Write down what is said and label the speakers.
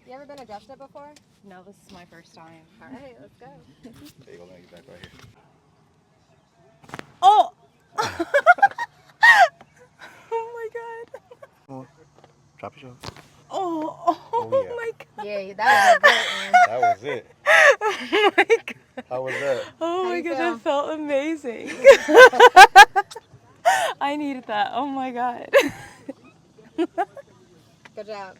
Speaker 1: You ever been adjusted before?
Speaker 2: No, this is my first time.
Speaker 1: All right, let's go.
Speaker 3: There you go, let me get back right here.
Speaker 2: Oh! Oh my god.
Speaker 3: Come on. Drop your show.
Speaker 2: Oh
Speaker 3: Oh, yeah.
Speaker 2: my god.
Speaker 1: Yeah, that was a great one.
Speaker 3: That was it.
Speaker 2: Oh my god.
Speaker 3: How was that?
Speaker 2: Oh
Speaker 1: How
Speaker 2: my
Speaker 1: do you
Speaker 2: god,
Speaker 1: feel?
Speaker 2: that felt amazing. I needed that. Oh my god.
Speaker 1: Good job.